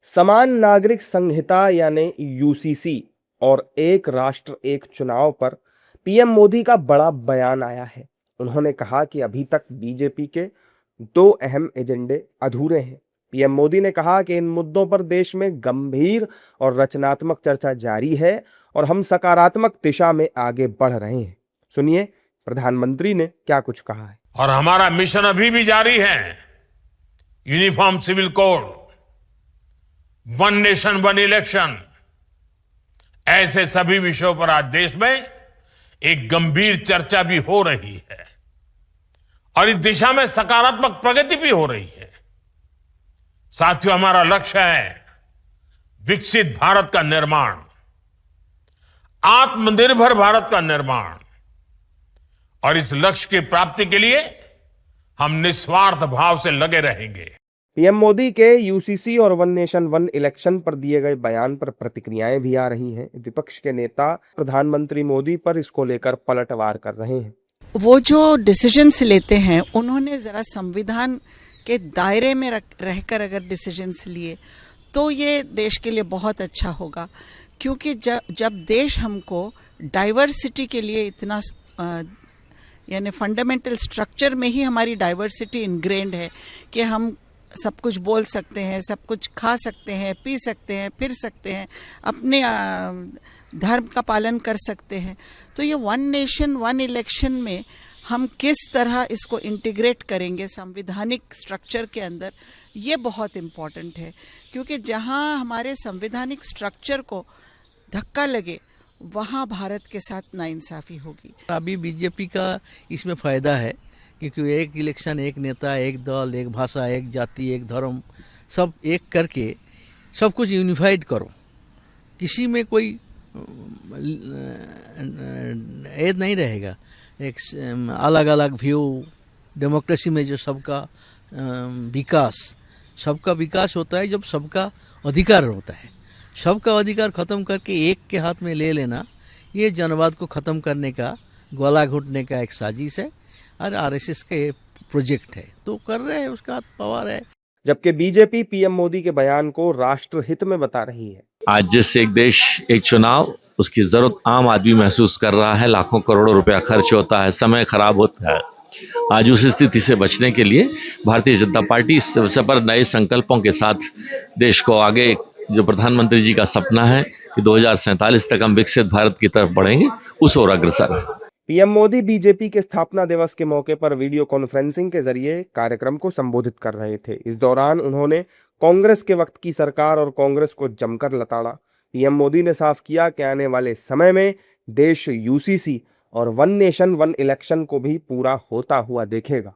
समान नागरिक संहिता यानी यूसीसी और एक राष्ट्र एक चुनाव पर पीएम मोदी का बड़ा बयान आया है। उन्होंने कहा कि अभी तक बीजेपी के दो अहम एजेंडे अधूरे हैं। पीएम मोदी ने कहा कि इन मुद्दों पर देश में गंभीर और रचनात्मक चर्चा जारी है और हम सकारात्मक दिशा में आगे बढ़ रहे हैं। सुनिए प्रधानमंत्री ने क्या कुछ कहा है। और हमारा मिशन अभी भी जारी है। Uniform civil code, one nation one election, ऐसे सभी विषयों पर आज देश में एक गंभीर चर्चा भी हो रही है और इस दिशा में सकारात्मक प्रगति भी हो रही है। साथियों, हमारा लक्ष्य है विकसित भारत का निर्माण, आत्मनिर्भर भारत का निर्माण, और इस लक्ष्य की प्राप्ति के लिए हम निस्वार्थ भाव से लगे रहेंगे। पीएम मोदी के यूसीसी और वन नेशन वन इलेक्शन पर दिए गए बयान पर प्रतिक्रियाएं भी आ रही हैं। विपक्ष के नेता प्रधानमंत्री मोदी पर इसको लेकर पलटवार कर रहे हैं। वो जो डिसीजंस लेते हैं, उन्होंने जरा संविधान के दायरे में रहकर अगर डिसीजंस लिए तो ये देश के लिए बहुत अच्छा होगा, क्योंकि जब देश हमको डाइवर्सिटी के लिए इतना यानी फंडामेंटल स्ट्रक्चर में ही हमारी डाइवर्सिटी इनग्रेन्ड है कि हम सब कुछ बोल सकते हैं, सब कुछ खा सकते हैं, पी सकते हैं, फिर सकते हैं, अपने धर्म का पालन कर सकते हैं। तो ये वन नेशन वन इलेक्शन में हम किस तरह इसको इंटीग्रेट करेंगे संवैधानिक स्ट्रक्चर के अंदर, ये बहुत इम्पॉर्टेंट है, क्योंकि जहाँ हमारे संवैधानिक स्ट्रक्चर को धक्का लगे वहाँ भारत के साथ नाइंसाफ़ी होगी। अभी बीजेपी का इसमें फ़ायदा है, क्योंकि एक इलेक्शन, एक नेता, एक दल, एक भाषा, एक जाति, एक धर्म, सब एक करके सब कुछ यूनिफाइड करो। किसी में कोई ऐड नहीं रहेगा, एक अलग अलग व्यू। डेमोक्रेसी में जो सबका विकास होता है जब सबका अधिकार होता है। सबका अधिकार ख़त्म करके एक के हाथ में ले लेना, ये जनवाद को ख़त्म करने का, गला घुटने का एक साजिश है और आरएसएस का ये प्रोजेक्ट है, तो कर रहे हैं, उसका पावर है। जबकि बीजेपी पीएम मोदी के बयान को राष्ट्रहित में बता रही है। आज जिस एक देश एक चुनाव, उसकी जरूरत आम आदमी महसूस कर रहा है। लाखों करोड़ों रुपया खर्च होता है, समय खराब होता है। आज उस स्थिति से बचने के लिए भारतीय जनता पार्टी इस अवसर पर नए संकल्पों के साथ देश को आगे, जो प्रधानमंत्री जी का सपना है कि 2047 तक हम विकसित भारत की तरफ बढ़ेंगे, उस ओर अग्रसर है। पीएम मोदी बीजेपी के स्थापना दिवस के मौके पर वीडियो कॉन्फ्रेंसिंग के जरिए कार्यक्रम को संबोधित कर रहे थे। इस दौरान उन्होंने कांग्रेस के वक्त की सरकार और कांग्रेस को जमकर लताड़ा। पीएम मोदी ने साफ किया कि आने वाले समय में देश यूसीसी और वन नेशन वन इलेक्शन को भी पूरा होता हुआ देखेगा।